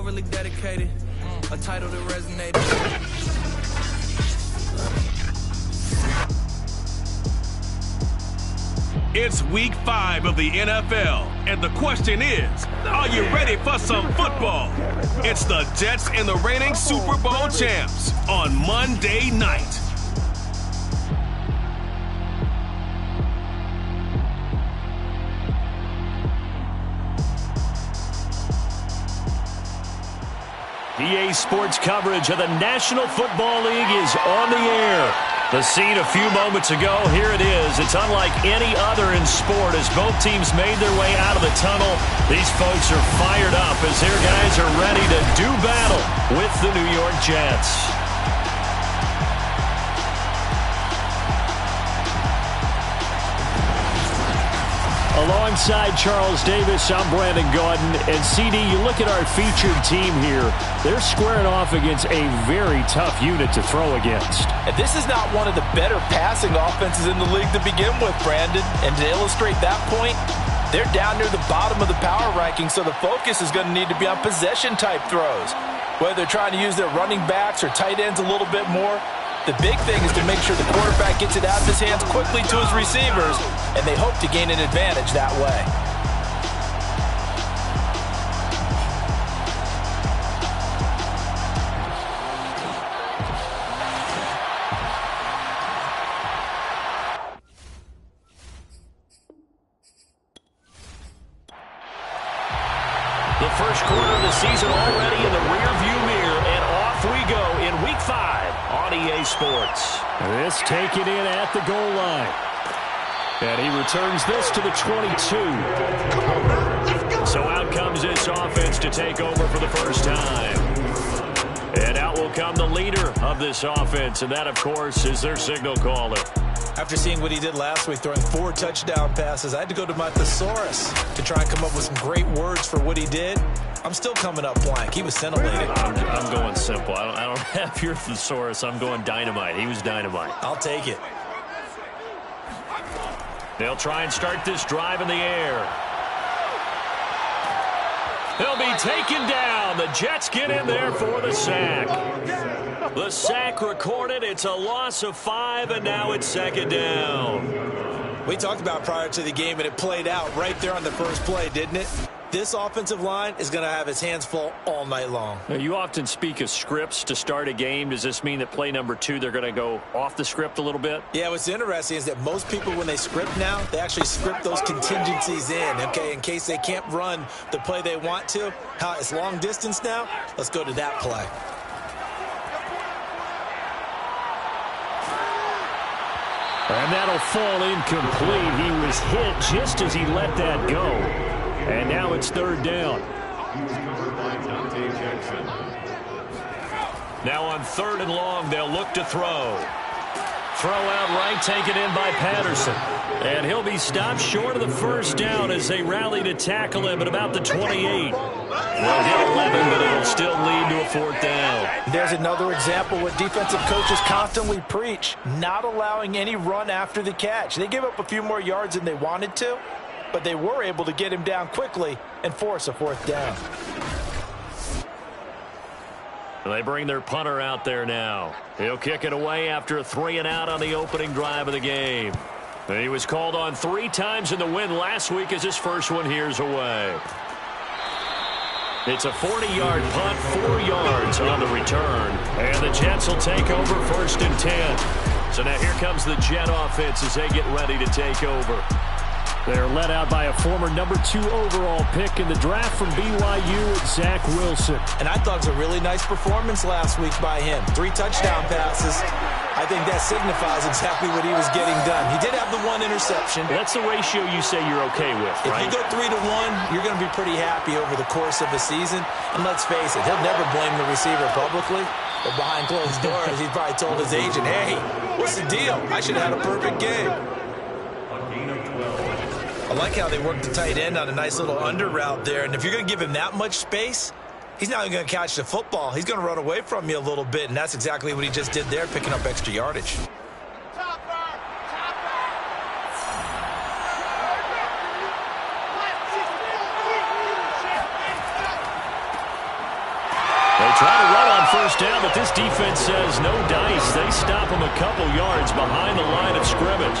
overly dedicated. A title that resonated. It's week 5 of the NFL, and the question is, are you ready for some football? It's the Jets and the reigning Super Bowl champs on Monday night. EA Sports coverage of the National Football League is on the air. The scene a few moments ago, here it is. It's unlike any other in sport as both teams made their way out of the tunnel. These folks are fired up as their guys are ready to do battle with the New York Jets. Alongside Charles Davis, I'm Brandon Gaudin. And CD, you look at our featured team here. They're squaring off against a very tough unit to throw against. And this is not one of the better passing offenses in the league to begin with, Brandon. And to illustrate that point, they're down near the bottom of the power ranking, so the focus is going to need to be on possession-type throws. Whether they're trying to use their running backs or tight ends a little bit more, the big thing is to make sure the quarterback gets it out of his hands quickly to his receivers, and they hope to gain an advantage that way. The first quarter of the season already in the rearview mirror, and off we go in Week 5 on EA Sports. This taken in at the goal line. And he returns this to the 22. So out comes this offense to take over for the first time. And out will come the leader of this offense, and that, of course, is their signal caller. After seeing what he did last week, throwing 4 touchdown passes, I had to go to my thesaurus to try and come up with some great words for what he did. I'm still coming up blank. He was scintillating. I'm going simple. I don't have your thesaurus. I'm going dynamite. He was dynamite. I'll take it. They'll try and start this drive in the air. They'll be taken down. The Jets get in there for the sack. The sack recorded. It's a loss of 5, and now it's second down. We talked about prior to the game, and it played out right there on the first play, didn't it? This offensive line is going to have its hands full all night long. Now, you often speak of scripts to start a game. Does this mean that play number 2, they're going to go off the script a little bit? Yeah, what's interesting is that most people, when they script now, they actually script those contingencies in, okay, in case they can't run the play they want to. How it's long distance now, let's go to that play. And that'll fall incomplete. He was hit just as he let that go. And now it's third down. Now on 3rd and long, they'll look to throw. Throw out right, taken in by Patterson. And he'll be stopped short of the first down as they rally to tackle him at about the 28. They'll get 11, but it'll still lead to a 4th down. There's another example what defensive coaches constantly preach, not allowing any run after the catch. They gave up a few more yards than they wanted to, but they were able to get him down quickly and force a 4th down. They bring their punter out there now. He'll kick it away after a 3-and-out on the opening drive of the game. He was called on 3 times in the win last week as his first one here's away. It's a 40-yard punt, 4 yards on the return. And the Jets will take over 1st and 10. So now here comes the Jet offense as they get ready to take over. They're led out by a former number 2 overall pick in the draft from BYU, Zach Wilson. And I thought it was a really nice performance last week by him. 3 touchdown passes. I think that signifies exactly what he was getting done. He did have the 1 interception. That's the ratio you say you're okay with, right? If you go 3-1, you're going to be pretty happy over the course of a season. And let's face it, he'll never blame the receiver publicly. But behind closed doors, he probably told his agent, hey, what's the deal? I should have had a perfect game. I like how they work the tight end on a nice little under route there. And if you're going to give him that much space, he's not even going to catch the football. He's going to run away from you a little bit, and that's exactly what he just did there, picking up extra yardage. They try to run on first down, but this defense says no dice. They stop them a couple yards behind the line of scrimmage.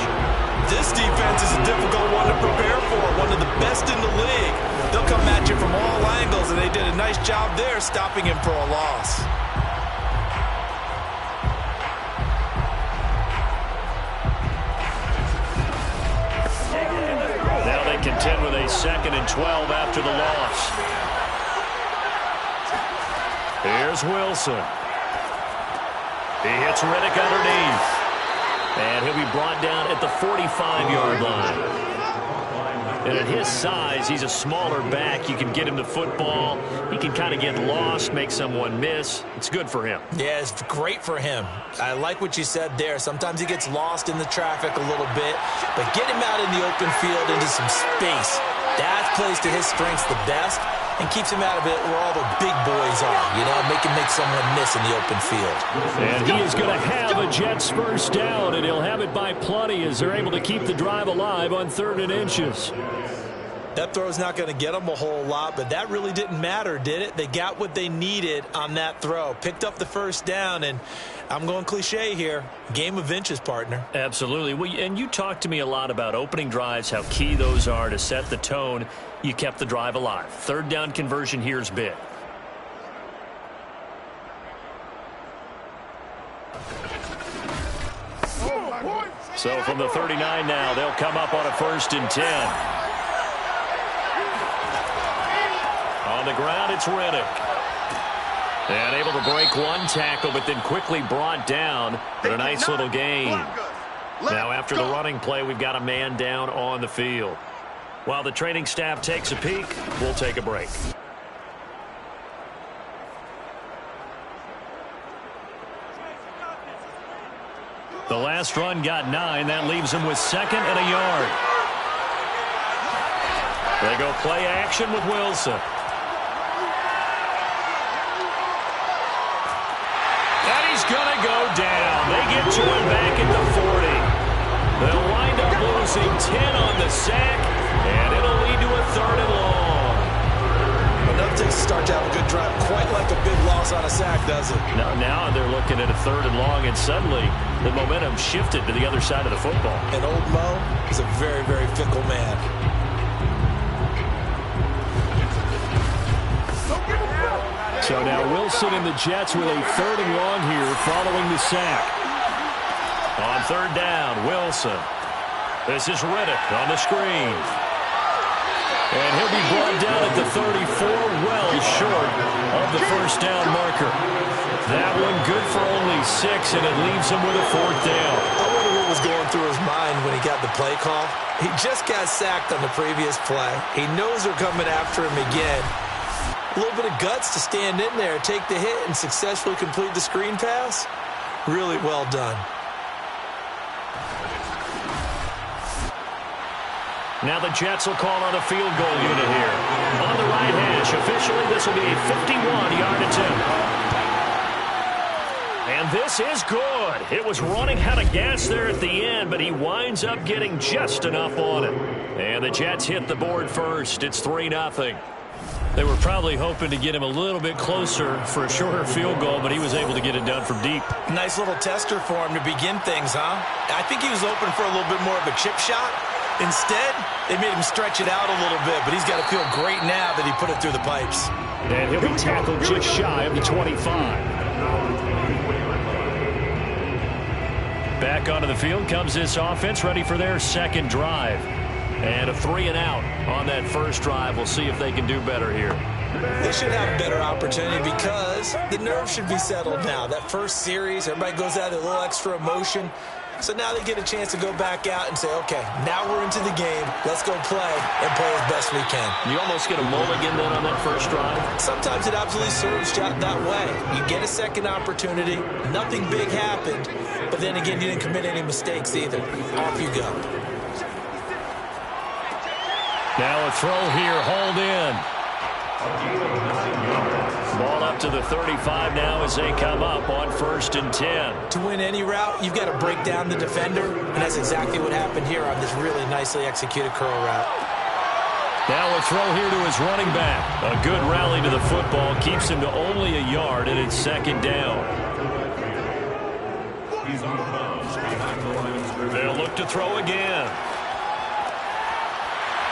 This defense is a difficult one to prepare for, one of the best in the league. They'll come at you from all angles, and they did a nice job there stopping him for a loss. Now they contend with a 2nd and 12 after the loss. Here's Wilson. He hits Riddick underneath. And he'll be brought down at the 45-yard line. And at his size, he's a smaller back. You can get him the football. He can kind of get lost, make someone miss. It's good for him. Yeah, it's great for him. I like what you said there. Sometimes he gets lost in the traffic a little bit. But get him out in the open field into some space. That plays to his strengths the best and keeps him out of it where all the big boys are. You know, make someone miss in the open field. And he is going to have a Jets first down, and he'll have it by plenty as they're able to keep the drive alive on 3rd and inches. That throw's not going to get them a whole lot, but that really didn't matter, did it? They got what they needed on that throw. Picked up the first down, and I'm going cliche here. Game of inches, partner. Absolutely. Well, and you talked to me a lot about opening drives, how key those are to set the tone. You kept the drive alive. 3rd down conversion here is big. So from the 39 now, they'll come up on a 1st and 10. On the ground, it's Riddick. And able to break one tackle, but then quickly brought down for a nice little gain. Now after the running play, we've got a man down on the field. While the training staff takes a peek, we'll take a break. The last run got 9. That leaves him with 2nd and a yard. They go play action with Wilson. And he's going to go down. They get to him back at the 40. They'll wind up losing 10 on the sack, and it'll lead to a 3rd and long. Enough takes to start to have a good drive. Quite like a big loss on a sack, does it? Now they're looking at a 3rd and long, and suddenly the momentum shifted to the other side of the football. And old Mo is a very, very fickle man. So now Wilson and the Jets with a 3rd and long here following the sack. On 3rd down, Wilson. This is Riddick on the screen. And he'll be brought down at the 34, well short of the first down marker. That one good for only 6, and it leaves him with a 4th down. I wonder what was going through his mind when he got the play call. He just got sacked on the previous play. He knows they're coming after him again. A little bit of guts to stand in there, take the hit, and successfully complete the screen pass. Really well done. Now the Jets will call on a field goal unit here. On the right hash, officially this will be a 51-yard attempt. And this is good. It was running out of gas there at the end, but he winds up getting just enough on it. And the Jets hit the board first. It's 3-0. They were probably hoping to get him a little bit closer for a shorter field goal, but he was able to get it done from deep. Nice little tester for him to begin things, huh? I think he was open for a little bit more of a chip shot. Instead, they made him stretch it out a little bit, but he's got to feel great now that he put it through the pipes. And he'll be tackled just shy of the 25. Back onto the field comes this offense, ready for their 2nd drive. And a 3-and-out on that first drive. We'll see if they can do better here. They should have a better opportunity because the nerves should be settled now. That first series, everybody goes out with a little extra emotion. So now they get a chance to go back out and say, okay, now we're into the game. Let's go play and play as best we can. You almost get a mulligan then on that first drive? Sometimes it absolutely serves that way. You get a second opportunity. Nothing big happened. But then again, you didn't commit any mistakes either. Off you go. Now a throw here, hauled in. Ball up to the 35 now as they come up on 1st and 10. To win any route, you've got to break down the defender, and that's exactly what happened here on this really nicely executed curl route. Now a throw here to his running back. A good rally to the football keeps him to only a yard, and it's second down. They'll look to throw again.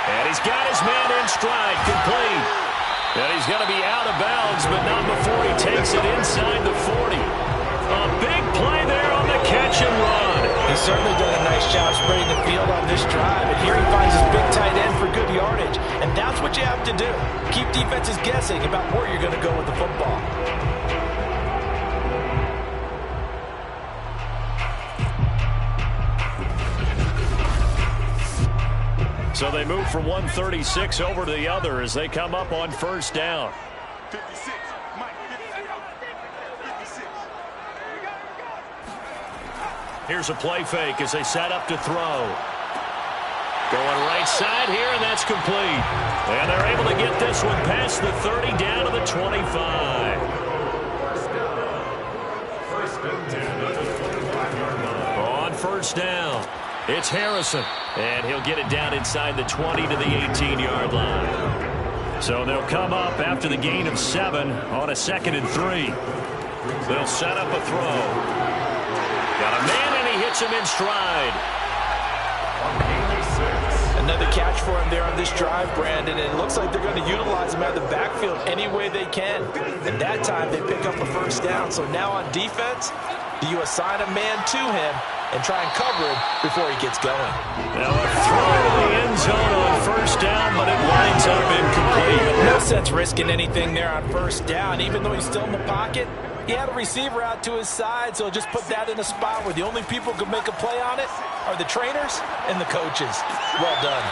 And he's got his man in stride, complete. And he's going to be out of bounds, but not before he takes it inside the 40. A big play there on the catch and run. He's certainly done a nice job spreading the field on this drive, and here he finds his big tight end for good yardage. And that's what you have to do. Keep defenses guessing about where you're going to go with the football. So they move from 136 over to the other as they come up on first down. 56. Mike, 56. Here's a play fake as they set up to throw. Going right side here, and that's complete. And they're able to get this one past the 30 down to the 25. On first down, it's Harrison. And he'll get it down inside the 20 to the 18-yard line. So they'll come up after the gain of 7 on a 2nd and 3. They'll set up a throw. Got a man, and he hits him in stride. Another catch for him there on this drive, Brandon, and it looks like they're going to utilize him out of the backfield any way they can. And that time they pick up a first down. So now on defense, do you assign a man to him and try and cover him before he gets going? Now a throw to the end zone on first down, but it winds up incomplete. No sense risking anything there on first down. Even though he's still in the pocket, he had a receiver out to his side, so just put that in a spot where the only people who can make a play on it are the trainers and the coaches. Well done.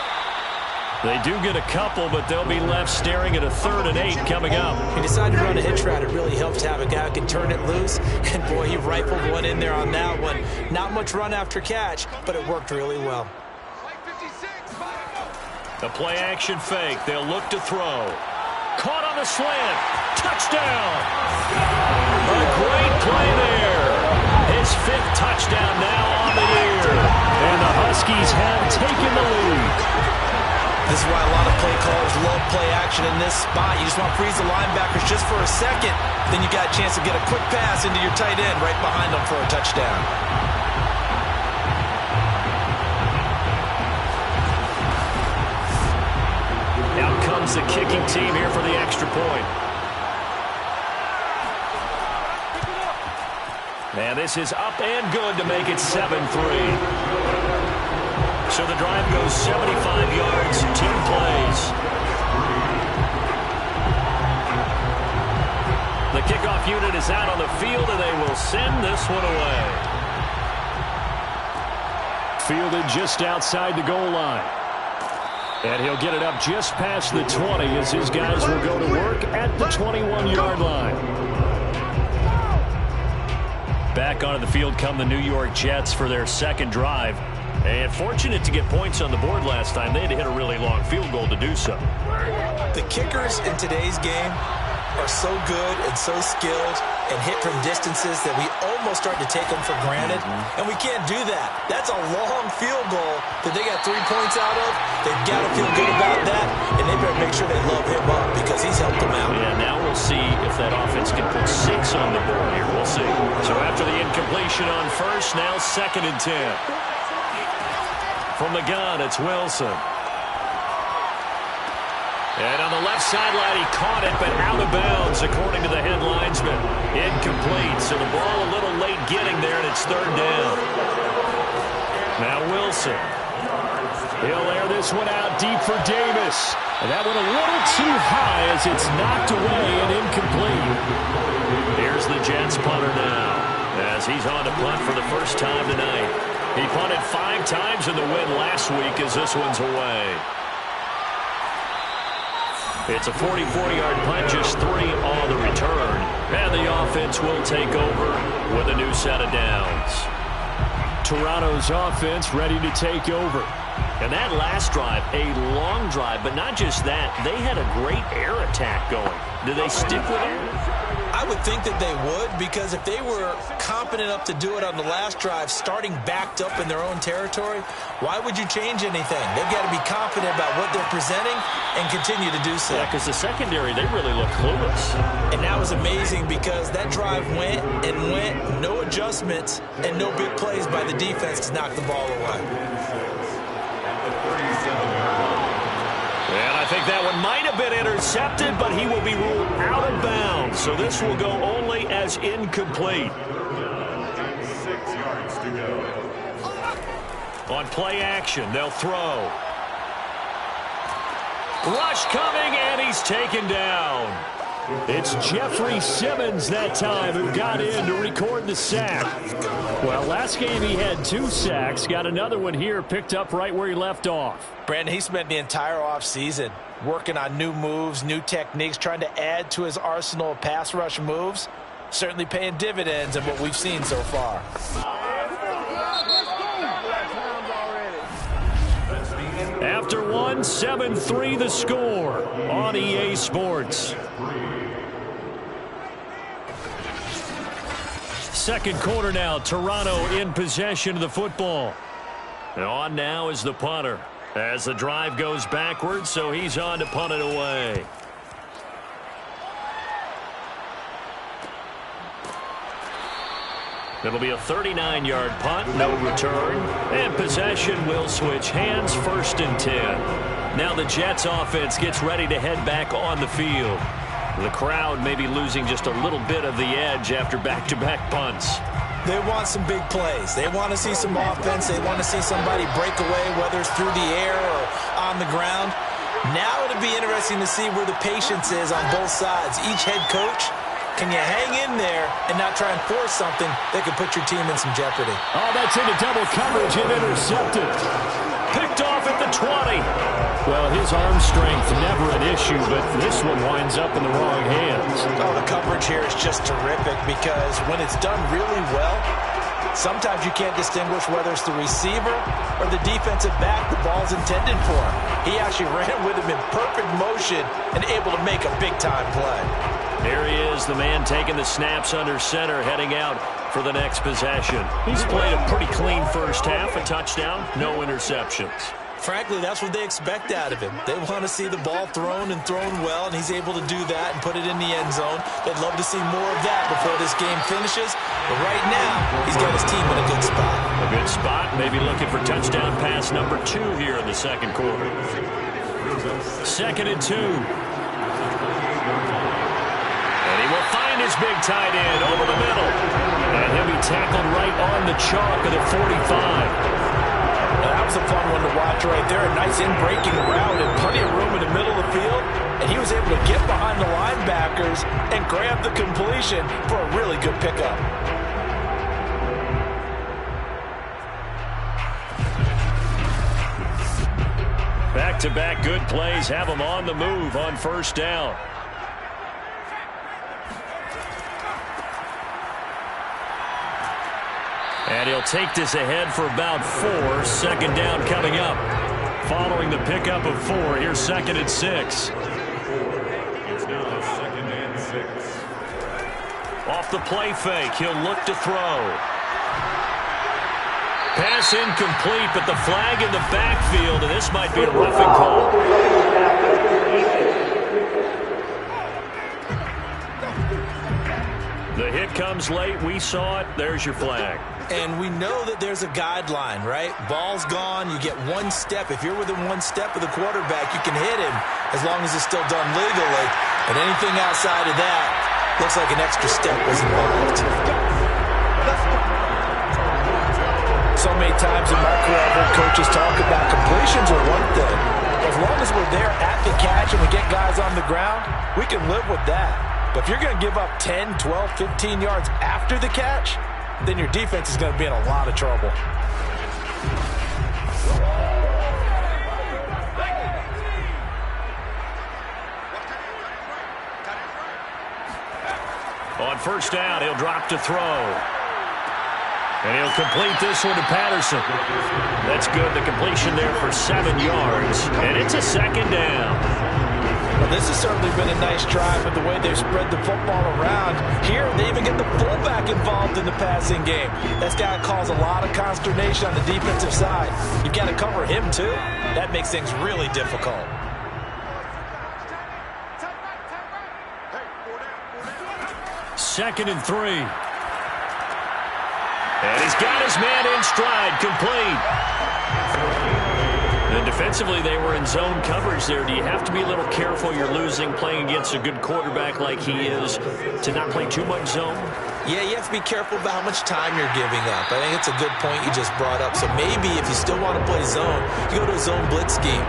They do get a couple, but they'll be left staring at a 3rd and 8 coming up. He decided to run a hitch route. It really helped to have a guy who can turn it loose. And, boy, he rifled one in there on that one. Not much run after catch, but it worked really well. The play-action fake. They'll look to throw. Caught on the slant. Touchdown. A great play there. His 5th touchdown now on the year. And the Huskies have taken the lead. This is why a lot of play callers love play action in this spot. You just want to freeze the linebackers just for a second. Then you got a chance to get a quick pass into your tight end right behind them for a touchdown. Out comes the kicking team here for the extra point. And this is up and good to make it 7-3. So the drive goes 75 yards, 10 plays. The kickoff unit is out on the field, and they will send this one away. Fielded just outside the goal line. And he'll get it up just past the 20 as his guys will go to work at the 21-yard line. Back onto the field come the New York Jets for their 2nd drive. And fortunate to get points on the board last time. They had to hit a really long field goal to do so. The kickers in today's game are so good and so skilled and hit from distances that we almost start to take them for granted. And we can't do that. That's a long field goal that they got 3 points out of. They've got to feel good about that, and they better make sure they love him up because he's helped them out. Yeah, now we'll see if that offense can put 6 on the board here. We'll see. So after the incompletion on first, now 2nd and 10. From the gun, it's Wilson. And on the left sideline, he caught it, but out of bounds, according to the head linesman. Incomplete, so the ball a little late getting there, and it's 3rd down. Now Wilson. He'll air this one out deep for Davis. And that went a little too high as it's knocked away and incomplete. Here's the Jets punter now, as he's on to punt for the first time tonight. He punted 5 times in the win last week as this one's away. It's a 44-yard punt, just 3 on the return. And the offense will take over with a new set of downs. Toronto's offense ready to take over. And that last drive, a long drive, but not just that. They had a great air attack going. Do they stick with it? I would think that they would, because if they were competent enough to do it on the last drive, starting backed up in their own territory, why would you change anything? They've got to be confident about what they're presenting and continue to do so. Yeah, because the secondary, they really look clueless. And that was amazing because that drive went and went, no adjustments, and no big plays by the defense to knock the ball away. And I think that one might have been intercepted, but he will be ruled out of bounds. So this will go only as incomplete. 6 yards to go. On play action, they'll throw. Rush coming, and he's taken down. It's Jeffrey Simmons that time who got in to record the sack. Well, last game he had 2 sacks. Got another one here, picked up right where he left off. Brandon, he spent the entire offseason working on new moves, new techniques, trying to add to his arsenal of pass rush moves. Certainly paying dividends in what we've seen so far. After one, 7-3 the score on EA Sports. Second quarter now, Toronto in possession of the football. And on now is the punter as the drive goes backwards, so he's on to punt it away. It'll be a 39-yard punt, no return, and possession will switch hands, 1st and 10. Now the Jets offense gets ready to head back on the field. The crowd may be losing just a little bit of the edge after back-to-back punts. They want some big plays. They want to see some offense. They want to see somebody break away, whether it's through the air or on the ground. Now it'll be interesting to see where the patience is on both sides. Each head coach, can you hang in there and not try and force something that could put your team in some jeopardy? Oh, that's into double coverage and intercepted. Picked off at the 20. Well, his arm strength never an issue, but this one winds up in the wrong hands. Oh, the coverage here is just terrific because when it's done really well, sometimes you can't distinguish whether it's the receiver or the defensive back the ball's intended for. He actually ran with him in perfect motion and able to make a big-time play. There he is, the man taking the snaps under center, heading out for the next possession. He's played a pretty clean first half, a touchdown, no interceptions. Frankly, that's what they expect out of him. They want to see the ball thrown and thrown well, and he's able to do that and put it in the end zone. They'd love to see more of that before this game finishes. But right now, he's got his team in a good spot. A good spot, maybe looking for touchdown pass number 2 here in the second quarter. 2nd and 2. And he will find his big tight end over the middle. And he'll be tackled right on the chalk of the 45. That was a fun one to watch right there. A nice in-breaking route and plenty of room in the middle of the field. And he was able to get behind the linebackers and grab the completion for a really good pickup. Back-to-back good plays have him on the move on first down. And he'll take this ahead for about 4. 2nd down coming up. Following the pickup of 4, here's 2nd and 6. It's now 2nd and 6. Off the play fake, he'll look to throw. Pass incomplete, but the flag in the backfield, and this might be a roughing call. The hit comes late. We saw it. There's your flag. And we know that there's a guideline, right? Ball's gone. You get 1 step. If you're within 1 step of the quarterback, you can hit him as long as it's still done legally. But anything outside of that looks like an extra step was involved. So many times in my career, I've heard coaches talk about completions are one thing. As long as we're there at the catch and we get guys on the ground, we can live with that. But if you're going to give up 10, 12, 15 yards after the catch, then your defense is going to be in a lot of trouble. On first down, he'll drop to throw. And he'll complete this one to Patterson. That's good. The completion there for 7 yards. And it's a 2nd down. Well, this has certainly been a nice drive with the way they've spread the football around. quarterback involved in the passing game. That's got to cause a lot of consternation on the defensive side. You've got to cover him, too. That makes things really difficult. Second and 3. And he's got his man in stride, complete. And defensively, they were in zone coverage there. Do you have to be a little careful? You're losing, playing against a good quarterback like he is, to not play too much zone? Yeah, you have to be careful about how much time you're giving up. I think it's a good point you just brought up. So maybe if you still want to play zone, you go to a zone blitz scheme,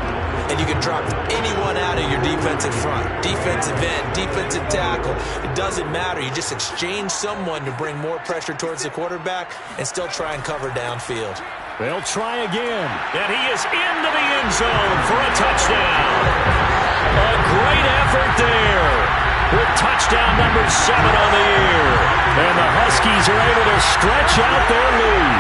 and you can drop anyone out of your defensive front. Defensive end, defensive tackle. It doesn't matter. You just exchange someone to bring more pressure towards the quarterback and still try and cover downfield. They'll try again. And he is into the end zone for a touchdown. A great effort there with touchdown number 7 on the year. And the Huskies are able to stretch out their lead.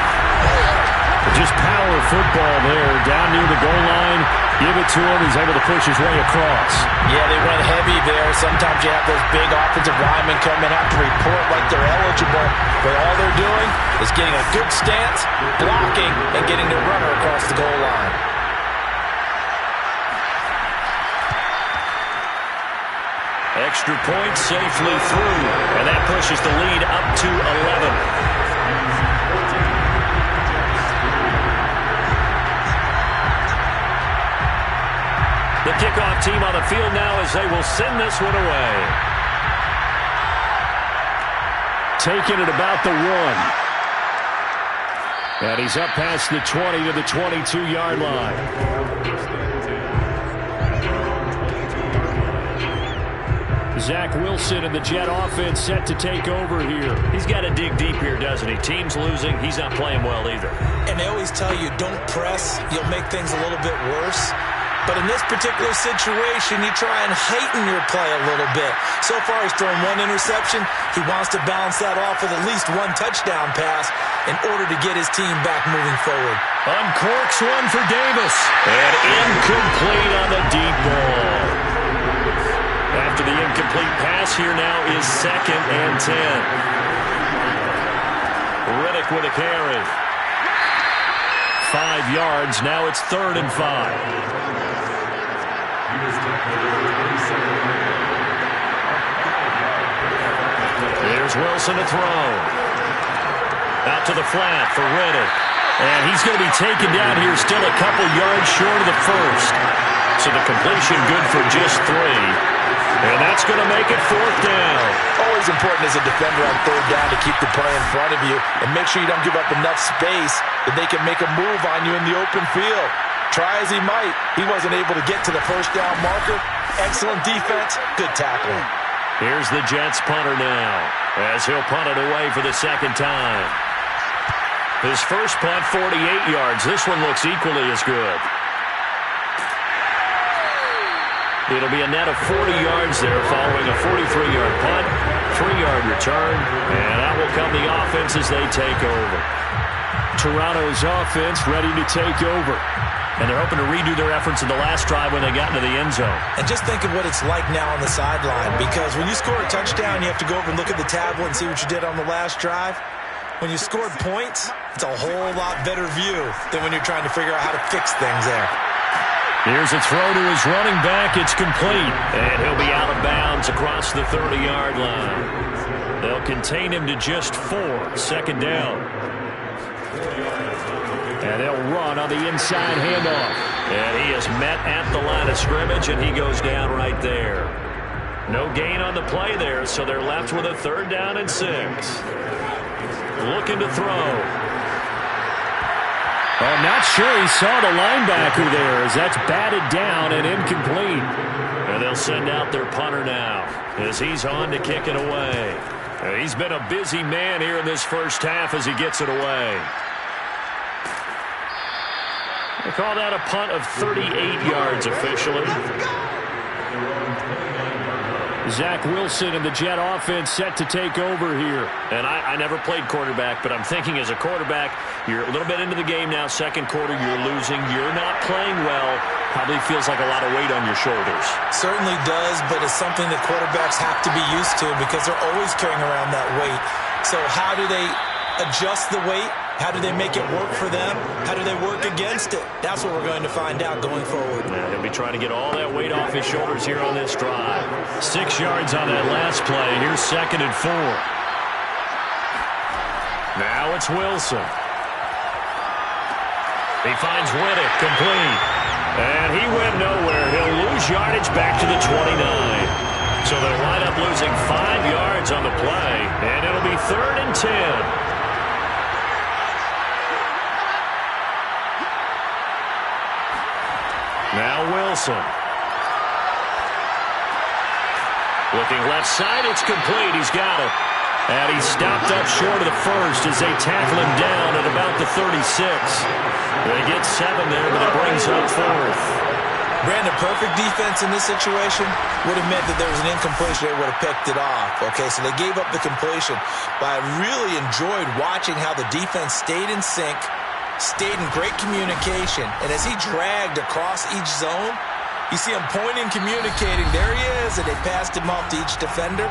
Just power football there down near the goal line. Give it to him. He's able to push his way across. Yeah, they went heavy there. Sometimes you have those big offensive linemen come in, have to report like they're eligible. But all they're doing is getting a good stance, blocking, and getting the runner across the goal line. Extra point safely through. And that pushes the lead up to 11. The kickoff team on the field now as they will send this one away. Taking it about the 1. And he's up past the 20 to the 22-yard line. Zach Wilson and the Jet offense set to take over here. He's got to dig deep here, doesn't he? Team's losing. He's not playing well either. And they always tell you, don't press. You'll make things a little bit worse. But in this particular situation, you try and heighten your play a little bit. So far, he's thrown 1 interception. He wants to balance that off with at least 1 touchdown pass in order to get his team back moving forward. Uncorks one for Davis. And incomplete on the deep ball. After the incomplete pass, here now is 2nd and 10. Riddick with a carry. 5 yards. Now it's 3rd and 5. There's Wilson to throw. Out to the flat for Riddick. And he's going to be taken down here still a couple yards short of the first. So the completion good for just 3. And that's going to make it 4th down. Always important as a defender on 3rd down to keep the play in front of you and make sure you don't give up enough space that they can make a move on you in the open field. Try as he might, he wasn't able to get to the 1st down marker. Excellent defense, good tackling. Here's the Jets punter now as he'll punt it away for the 2nd time. His first punt, 48 yards. This one looks equally as good. It'll be a net of 40 yards there following a 43-yard punt, 3-yard return, and out will come the offense as they take over. Toronto's offense ready to take over. And they're hoping to redo their efforts in the last drive when they got into the end zone. And just think of what it's like now on the sideline, because when you score a touchdown, you have to go over and look at the tablet and see what you did on the last drive. When you scored points, it's a whole lot better view than when you're trying to figure out how to fix things there. Here's a throw to his running back. It's complete. And he'll be out of bounds across the 30-yard line. They'll contain him to just 4. 2nd down. And they'll run on the inside handoff. And he is met at the line of scrimmage, and he goes down right there. No gain on the play there, so they're left with a 3rd down and 6. Looking to throw. I'm not sure he saw the linebacker there as that's batted down and incomplete. And they'll send out their punter now as he's on to kick it away. He's been a busy man here in this first half as he gets it away. They call that a punt of 38 yards officially. Zach Wilson and the Jet offense set to take over here. And I never played quarterback, but I'm thinking as a quarterback, you're a little bit into the game now, 2nd quarter, you're losing, you're not playing well. Probably feels like a lot of weight on your shoulders. Certainly does, but it's something that quarterbacks have to be used to because they're always carrying around that weight. So how do they adjust the weight? How do they make it work for them? How do they work against it? That's what we're going to find out going forward. Yeah, he'll be trying to get all that weight off his shoulders here on this drive. 6 yards on that last play. Here's 2nd and 4. Now it's Wilson. He finds Riddick, complete. And he went nowhere. He'll lose yardage back to the 29. So they'll wind up losing 5 yards on the play, and it'll be 3rd and 10. Now Wilson. Looking left side, it's complete. He's got it. And he's stopped up short of the first as they tackle him down at about the 36. They get 7 there, but it brings up 4th. Brandon, perfect defense in this situation would have meant that there was an incompletion. They would have picked it off. Okay, so they gave up the completion. But I really enjoyed watching how the defense stayed in sync, stayed in great communication. And as he dragged across each zone, you see him pointing, communicating. There he is, and they passed him off to each defender.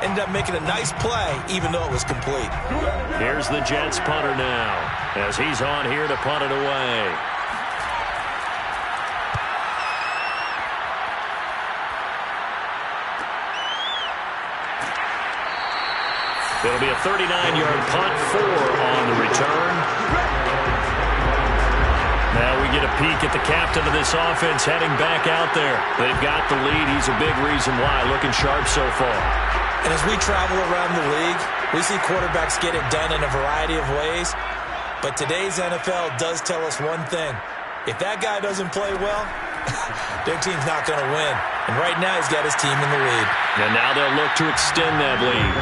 Ended up making a nice play, even though it was complete. Here's the Jets punter now, as he's on here to punt it away. It'll be a 39-yard punt, 4 on the return. Now we get a peek at the captain of this offense heading back out there. They've got the lead. He's a big reason why. Looking sharp so far. And as we travel around the league, we see quarterbacks get it done in a variety of ways. But today's NFL does tell us one thing. If that guy doesn't play well, their team's not going to win. And right now he's got his team in the lead. And now they'll look to extend that lead.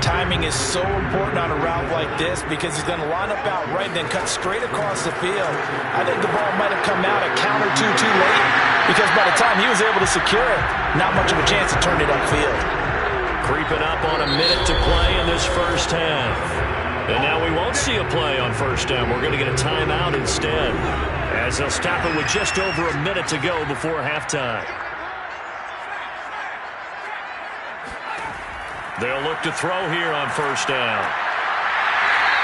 Timing is so important on a route like this because he's going to line up out right and then cut straight across the field. I think the ball might have come out a count or two too late because by the time he was able to secure it, not much of a chance to turn it upfield. Creeping up on a minute to play in this first half. And now we won't see a play on first down. We're going to get a timeout instead as they'll stop it with just over a minute to go before halftime. They'll look to throw here on first down.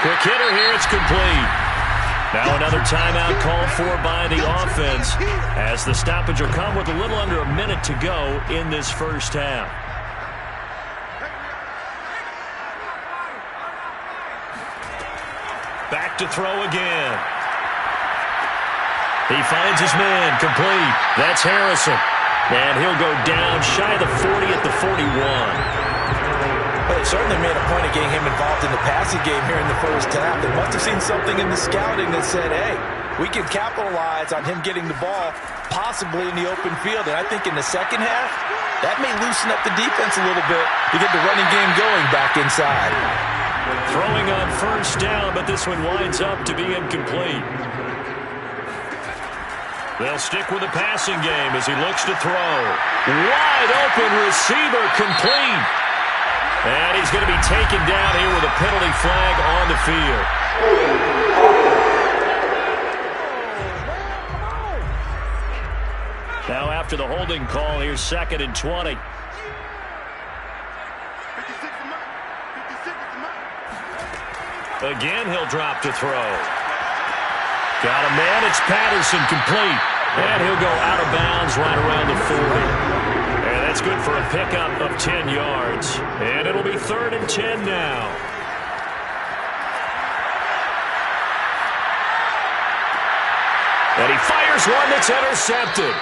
Quick hitter here, it's complete. Now another timeout called for by the offense as the stoppage will come with a little under a minute to go in this first half. Back to throw again. He finds his man, complete. That's Harrison. And he'll go down shy of the 40 at the 41. Well, they certainly made a point of getting him involved in the passing game here in the first half. They must have seen something in the scouting that said, hey, we can capitalize on him getting the ball possibly in the open field. And I think in the second half, that may loosen up the defense a little bit to get the running game going back inside. Throwing on first down, but this one winds up to be incomplete. They'll stick with the passing game as he looks to throw. Wide open receiver, complete. And he's going to be taken down here with a penalty flag on the field. Now after the holding call, here's 2nd and 20. Again, he'll drop to throw. Got a man, it's Patterson, complete. And he'll go out of bounds right around the 40. And that's good for a pickup of 10 yards. And it'll be 3rd and 10 now. And he fires one that's intercepted.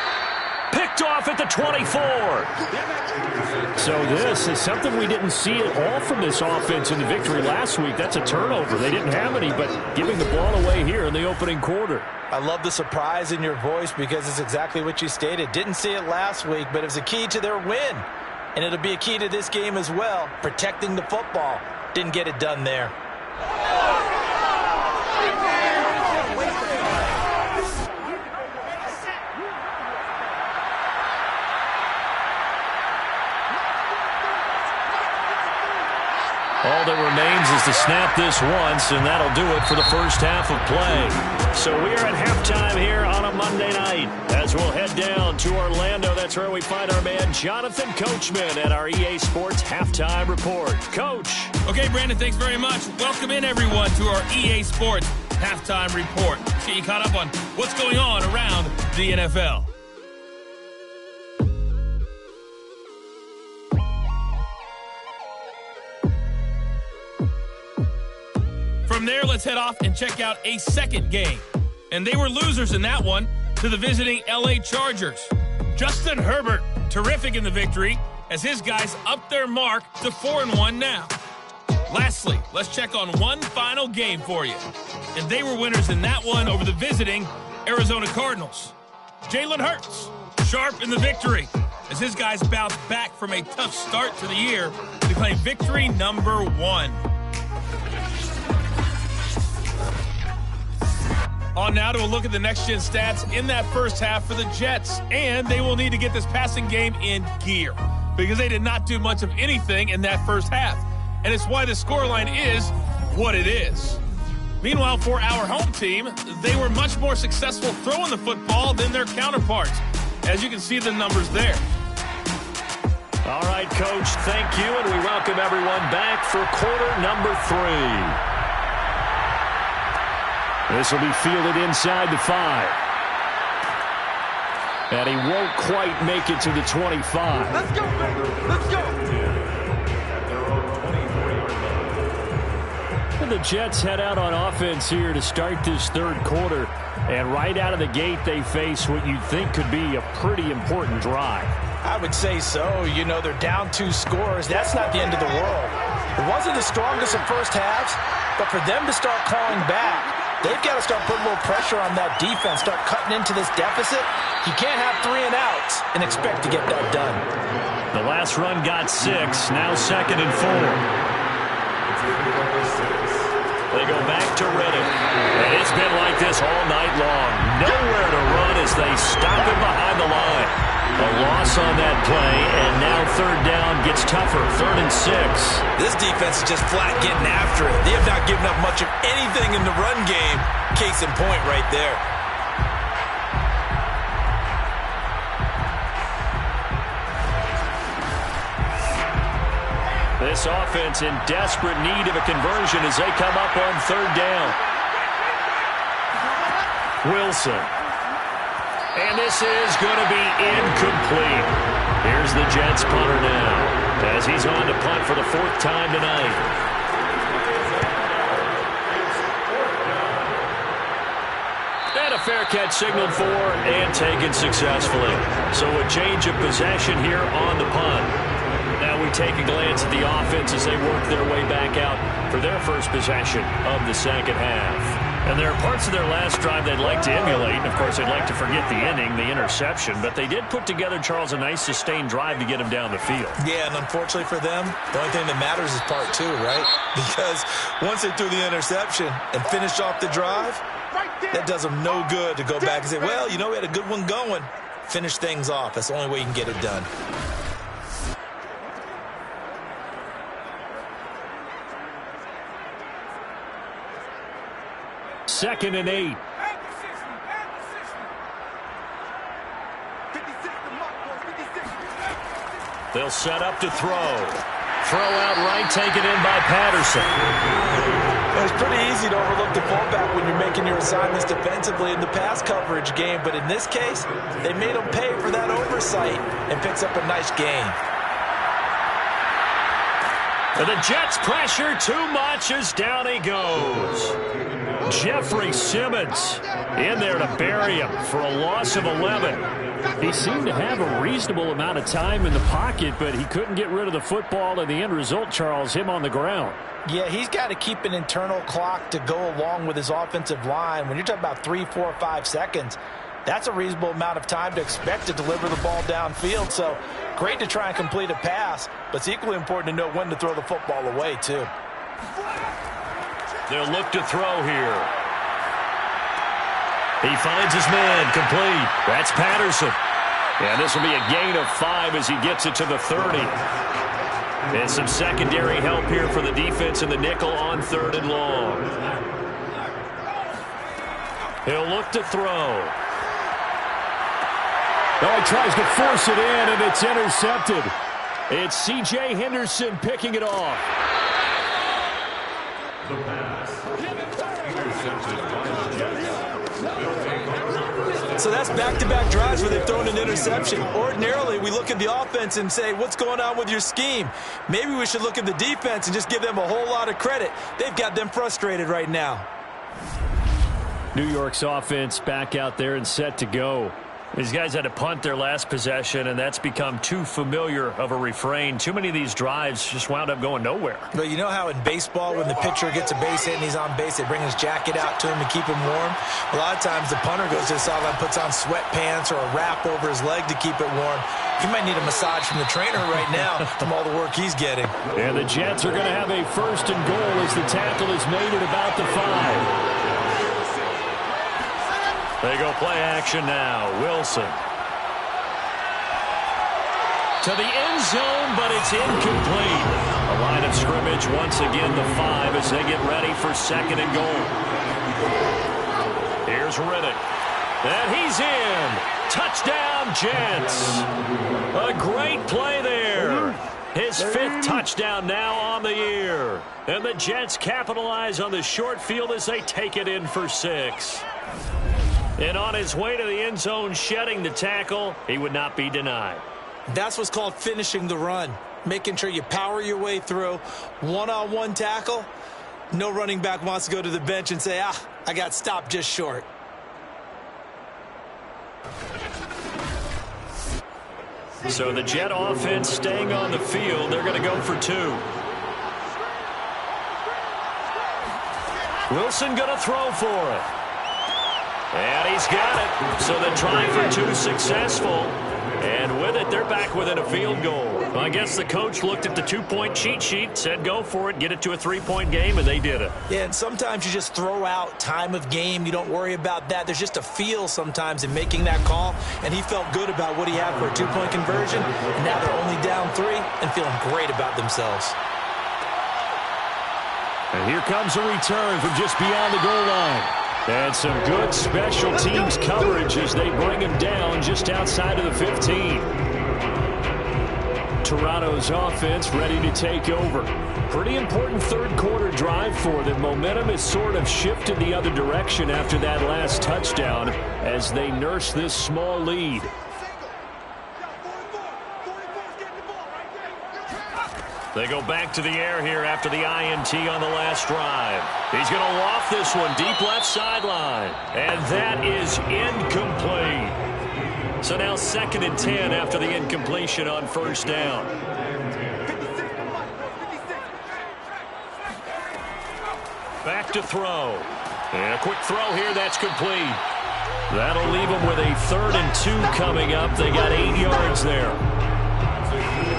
Picked off at the 24. So this is something we didn't see at all from this offense in the victory last week. That's a turnover. They didn't have any, but giving the ball away here in the opening quarter. I love the surprise in your voice because it's exactly what you stated. Didn't see it last week, but it was a key to their win. And it'll be a key to this game as well, protecting the football. Didn't get it done there. All that remains is to snap this once, and that'll do it for the first half of play. So we are at halftime here on a Monday night as we'll head down to Orlando. That's where we find our man Jonathan Coachman at our EA Sports Halftime Report. Coach. Okay, Brandon, thanks very much. Welcome in, everyone, to our EA Sports Halftime Report. Let's get you caught up on what's going on around the NFL. From there, let's head off and check out a second game. And they were losers in that one to the visiting LA Chargers. Justin Herbert, terrific in the victory, as his guys up their mark to 4-1 now. Lastly, let's check on one final game for you. And they were winners in that one over the visiting Arizona Cardinals. Jalen Hurts, sharp in the victory, as his guys bounced back from a tough start to the year to claim victory number 1. On now to a look at the next-gen stats in that first half for the Jets. And they will need to get this passing game in gear because they did not do much of anything in that first half. And it's why the scoreline is what it is. Meanwhile, for our home team, they were much more successful throwing the football than their counterparts. As you can see the numbers there. All right, Coach, thank you. And we welcome everyone back for quarter number 3. This will be fielded inside the 5. And he won't quite make it to the 25. Let's go, baby. Let's go. And the Jets head out on offense here to start this third quarter. And right out of the gate, they face what you'd think could be a pretty important drive. I would say so. You know, they're down 2 scores. That's not the end of the world. It wasn't the strongest of first halves, but for them to start clawing back, they've got to start putting a little pressure on that defense, start cutting into this deficit. You can't have 3 and outs and expect to get that done. The last run got 6, now 2nd and 4. They go back to Reddick. And it's been like this all night long. Nowhere to run as they stop him behind the line. A loss on that play, and now third down gets tougher, 3rd and 6. This defense is just flat getting after it. They have not given up much of anything in the run game. Case in point right there. This offense in desperate need of a conversion as they come up on 3rd down. Wilson. And this is going to be incomplete. Here's the Jets punter now as he's on to punt for the 4th time tonight. And a fair catch signaled for and taken successfully. So a change of possession here on the punt. Now we take a glance at the offense as they work their way back out for their first possession of the second half. And there are parts of their last drive they'd like to emulate. And, of course, they'd like to forget the inning, the interception. But they did put together, Charles, a nice sustained drive to get him down the field. Yeah, and unfortunately for them, the only thing that matters is part 2, right? Because once they threw the interception and finished off the drive, that does them no good to go back and say, well, you know, we had a good one going. Finish things off. That's the only way you can get it done. Second and 8. They'll set up to throw. Throw out right, taken in by Patterson. It's pretty easy to overlook the fullback when you're making your assignments defensively in the pass coverage game, but in this case, they made him pay for that oversight and picks up a nice gain. And the Jets pressure too much as down he goes. Jeffrey Simmons in there to bury him for a loss of 11. He seemed to have a reasonable amount of time in the pocket, but he couldn't get rid of the football, and the end result, Charles, him on the ground. Yeah, he's got to keep an internal clock to go along with his offensive line. When you're talking about 3, 4, 5 seconds, that's a reasonable amount of time to expect to deliver the ball downfield. So great to try and complete a pass, but it's equally important to know when to throw the football away, too. They'll look to throw here. He finds his man, complete. That's Patterson. And this will be a gain of 5 as he gets it to the 30. And some secondary help here for the defense in the nickel on 3rd and long. He'll look to throw. Oh, he tries to force it in, and it's intercepted. It's C.J. Henderson picking it off. The pass. Intercepted by the Jets. So that's back-to-back drives where they've thrown an interception. Ordinarily, we look at the offense and say, what's going on with your scheme? Maybe we should look at the defense and just give them a whole lot of credit. They've got them frustrated right now. New York's offense back out there and set to go. These guys had to punt their last possession, and that's become too familiar of a refrain. Too many of these drives just wound up going nowhere. But you know how in baseball, when the pitcher gets a base hit and he's on base, they bring his jacket out to him to keep him warm? A lot of times the punter goes to the sideline, puts on sweatpants or a wrap over his leg to keep it warm. He might need a massage from the trainer right now from all the work he's getting. And the Jets are going to have a 1st and goal as the tackle is made at about the 5. They go play action now. Wilson. To the end zone, but it's incomplete. A line of scrimmage, once again, the 5 as they get ready for 2nd and goal. Here's Riddick. And he's in. Touchdown, Jets. A great play there. His 5th touchdown now on the year. And the Jets capitalize on the short field as they take it in for 6. And on his way to the end zone, shedding the tackle, he would not be denied. That's what's called finishing the run. Making sure you power your way through. One-on-one tackle. No running back wants to go to the bench and say, I got stopped just short. So the Jet offense staying on the field. They're going to go for 2. Wilson going to throw for it. And he's got it. So the try for 2 successful. And with it, they're back within a field goal. Well, I guess the coach looked at the 2-point cheat sheet, said go for it, get it to a 3-point game, and they did it. Yeah, and sometimes you just throw out time of game. You don't worry about that. There's just a feel sometimes in making that call, and he felt good about what he had for a 2-point conversion. And now they're only down 3 and feeling great about themselves. And here comes a return from just beyond the goal line. And some good special teams coverage as they bring him down just outside of the 15. Toronto's offense ready to take over. Pretty important 3rd quarter drive for them. Momentum has sort of shifted the other direction after that last touchdown as they nurse this small lead. They go back to the air here after the INT on the last drive. He's going to loft this one deep left sideline. And that is incomplete. So now 2nd and 10 after the incompletion on 1st down. Back to throw. And a quick throw here, that's complete. That'll leave them with a 3rd and 2 coming up. They got 8 yards there.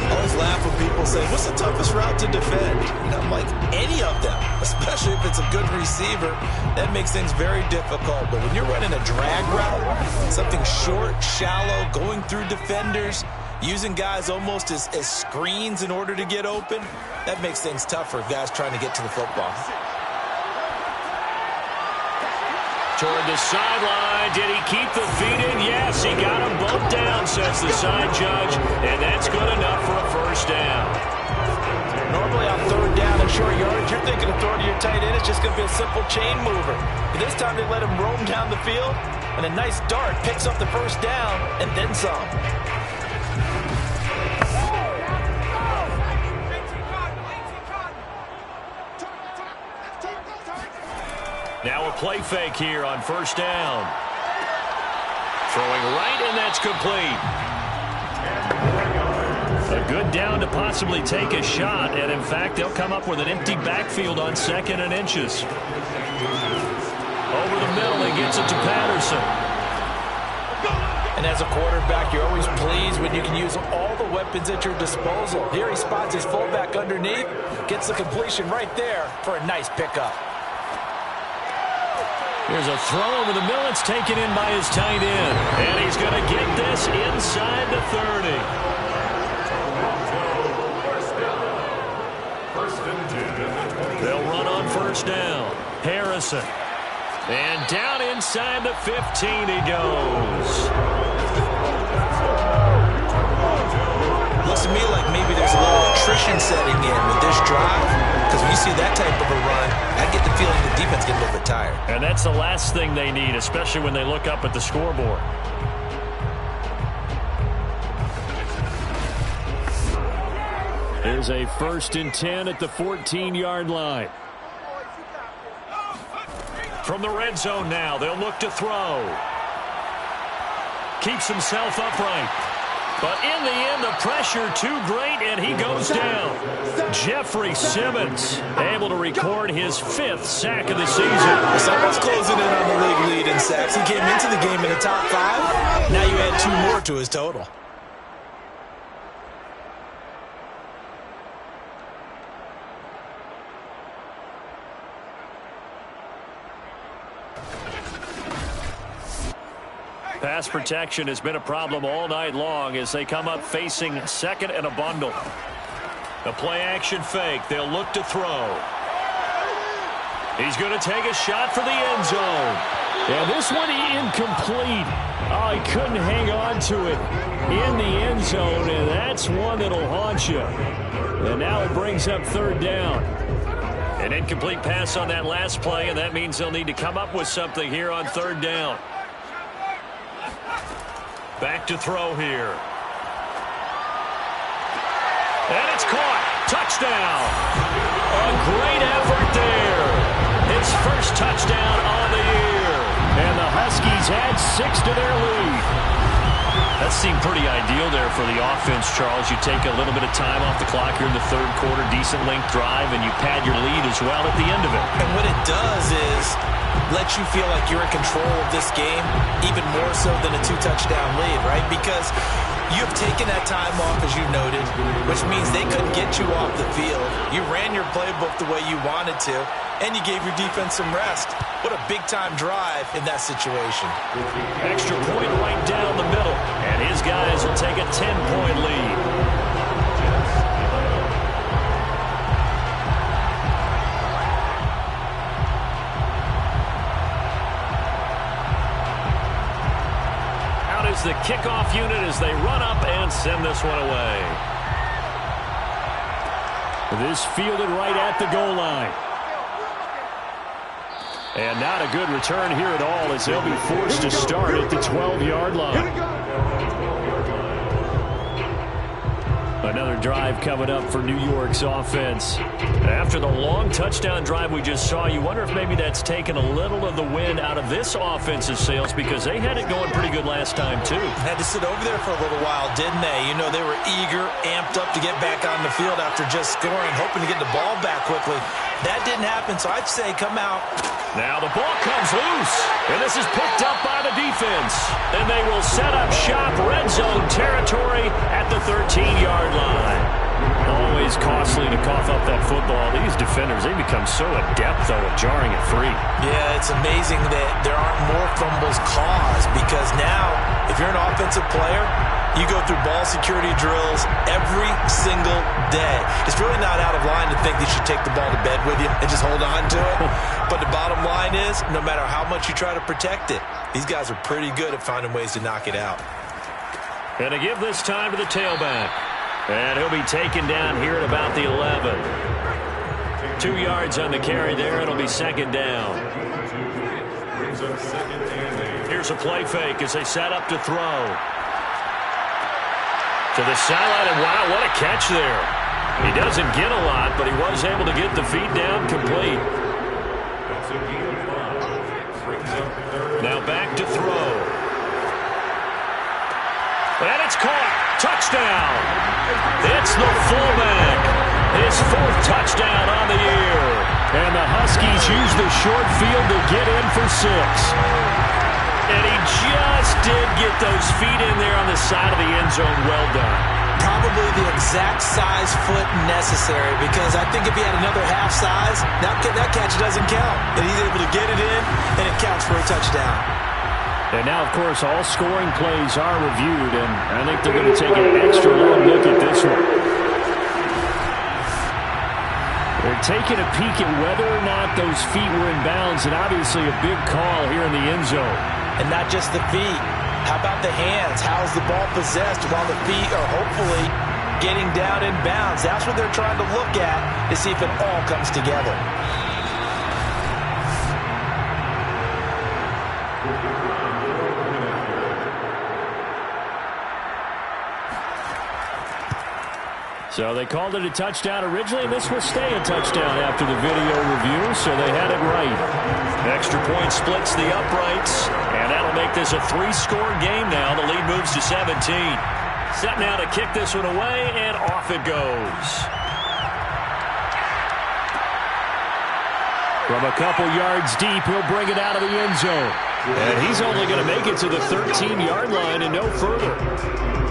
I always laugh when people say, what's the toughest route to defend? And I'm like, any of them, especially if it's a good receiver. That makes things very difficult. But when you're running a drag route, something short, shallow, going through defenders, using guys almost as screens in order to get open, that makes things tough for guys trying to get to the football. Toward the sideline. Did he keep the feet in? Yes, he got them both down, says the side judge. And that's good enough for a 1st down. Normally on 3rd down and short yardage, you're thinking of throwing to your tight end. It's just going to be a simple chain mover. But this time they let him roam down the field. And a nice dart picks up the 1st down and then some. Now a play fake here on 1st down. Throwing right, and that's complete. A good down to possibly take a shot, and in fact, they'll come up with an empty backfield on 2nd and inches. Over the middle, he gets it to Patterson. And as a quarterback, you're always pleased when you can use all the weapons at your disposal. Here he spots his fullback underneath, gets the completion right there for a nice pickup. Here's a throw over the middle. It's taken in by his tight end. And he's going to get this inside the 30. They'll run on first down. Harrison. And down inside the 15 he goes. Looks to me like maybe there's a little attrition setting in with this drive, because when you see that type of a run, I get the feeling the defense gets a little bit tired. And that's the last thing they need, especially when they look up at the scoreboard. Here's a 1st and 10 at the 14-yard line. From the red zone now, they'll look to throw. Keeps himself upright. But in the end, the pressure too great, and he goes down. Jeffrey Simmons able to record his 5th sack of the season. Someone's closing in on the league lead in sacks. He came into the game in the top 5. Now you add 2 more to his total. Pass protection has been a problem all night long as they come up facing 2nd and a bundle. The play-action fake. They'll look to throw. He's going to take a shot for the end zone. And this one incomplete. Oh, he couldn't hang on to it in the end zone, and that's one that'll haunt you. And now it brings up 3rd down. An incomplete pass on that last play, and that means they'll need to come up with something here on 3rd down. Back to throw here. And it's caught. Touchdown. A great effort there. His first touchdown on the year. And the Huskies add 6 to their lead. That seemed pretty ideal there for the offense, Charles. You take a little bit of time off the clock here in the 3rd quarter, decent length drive, and you pad your lead as well at the end of it. And what it does is let you feel like you're in control of this game, even more so than a 2-touchdown lead, right? Because you've taken that time off, as you noted, which means they couldn't get you off the field. You ran your playbook the way you wanted to, and you gave your defense some rest. What a big-time drive in that situation. Extra point right down the middle, and his guys will take a 10-point lead. The kickoff unit as they run up and send this one away. This fielded right at the goal line. And not a good return here at all as they'll be forced to start at the 12-yard line. Another drive coming up for New York's offense. After the long touchdown drive we just saw, you wonder if maybe that's taken a little of the wind out of this offensive sails, because they had it going pretty good last time too. Had to sit over there for a little while, didn't they? You know, they were eager, amped up to get back on the field after just scoring, hoping to get the ball back quickly. That didn't happen, so I'd say come out. Now the ball comes loose, and this is picked up by the defense. And they will set up shop, red zone territory at the 13-yard line. Always costly to cough up that football. These defenders, they become so adept, though, at jarring it free. Yeah, it's amazing that there aren't more fumbles caused, because now, if you're an offensive player, you go through ball security drills every single day. It's really not out of line to think that you should take the ball to bed with you and just hold on to it. But the bottom line is, no matter how much you try to protect it, these guys are pretty good at finding ways to knock it out. And to give this time to the tailback. And he'll be taken down here at about the 11. 2 yards on the carry there. It'll be 2nd down. Here's a play fake as they set up to throw. To the sideline, and wow, what a catch there. He doesn't get a lot, but he was able to get the feet down complete. Now back to throw. And it's caught. Touchdown. It's the fullback. His 4th touchdown on the year. And the Huskies use the short field to get in for 6. And he just did get those feet in there on the side of the end zone. Well done. Probably the exact size foot necessary, because I think if he had another half size, that catch doesn't count. And he's able to get it in, and it counts for a touchdown. And now, of course, all scoring plays are reviewed, and I think they're going to take an extra long look at this one. They're taking a peek at whether or not those feet were in bounds, and obviously a big call here in the end zone. And not just the feet. How about the hands? How's the ball possessed while the feet are hopefully getting down in bounds? That's what they're trying to look at to see if it all comes together. So they called it a touchdown originally, and this will stay a touchdown after the video review, so they had it right. Extra point splits the uprights, and that'll make this a 3-score game now. The lead moves to 17. Set now to kick this one away, and off it goes. From a couple yards deep, he'll bring it out of the end zone. And he's only going to make it to the 13-yard line and no further.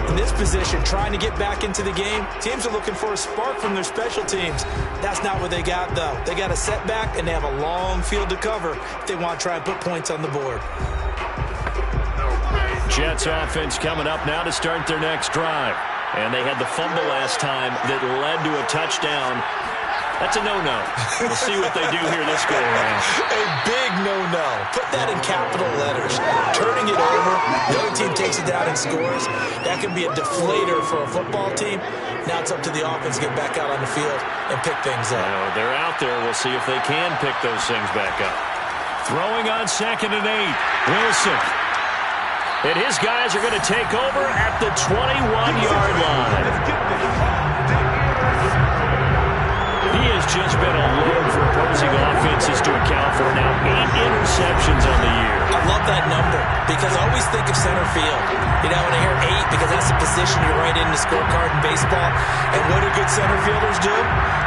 In this position, trying to get back into the game, teams are looking for a spark from their special teams. That's not what they got, though. They got a setback, and they have a long field to cover if they want to try and put points on the board. Jets offense coming up now to start their next drive. And they had the fumble last time that led to a touchdown. That's a no-no. We'll see what they do here this go-around. A big no-no. Put that in capital letters. Turning it over, the other team takes it down and scores. That can be a deflator for a football team. Now it's up to the offense to get back out on the field and pick things up. They're out there. We'll see if they can pick those things back up. Throwing on 2nd and 8. Wilson. And his guys are going to take over at the 21-yard line. He has just been a load for opposing offenses to account for. Now 8 interceptions on the year. I love that number because I always think of center field. You know, when I hear 8, because that's the position you write in the scorecard in baseball. And what do good center fielders do?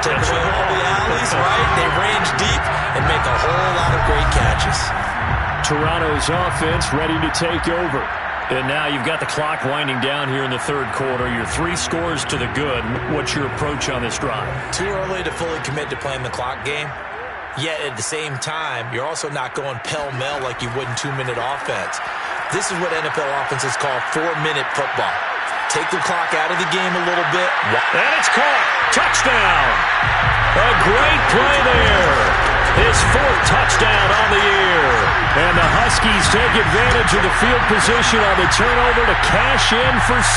Take away all the alleys, right? They range deep and make a whole lot of great catches. Toronto's offense ready to take over. And now you've got the clock winding down here in the third quarter. You're 3 scores to the good. What's your approach on this drive? Too early to fully commit to playing the clock game. Yet at the same time, you're also not going pell-mell like you would in 2-minute offense. This is what NFL offenses call 4-minute football. Take the clock out of the game a little bit. And it's caught. Touchdown. A great play there. His 4th touchdown on the year. And the Huskies take advantage of the field position on the turnover to cash in for 6.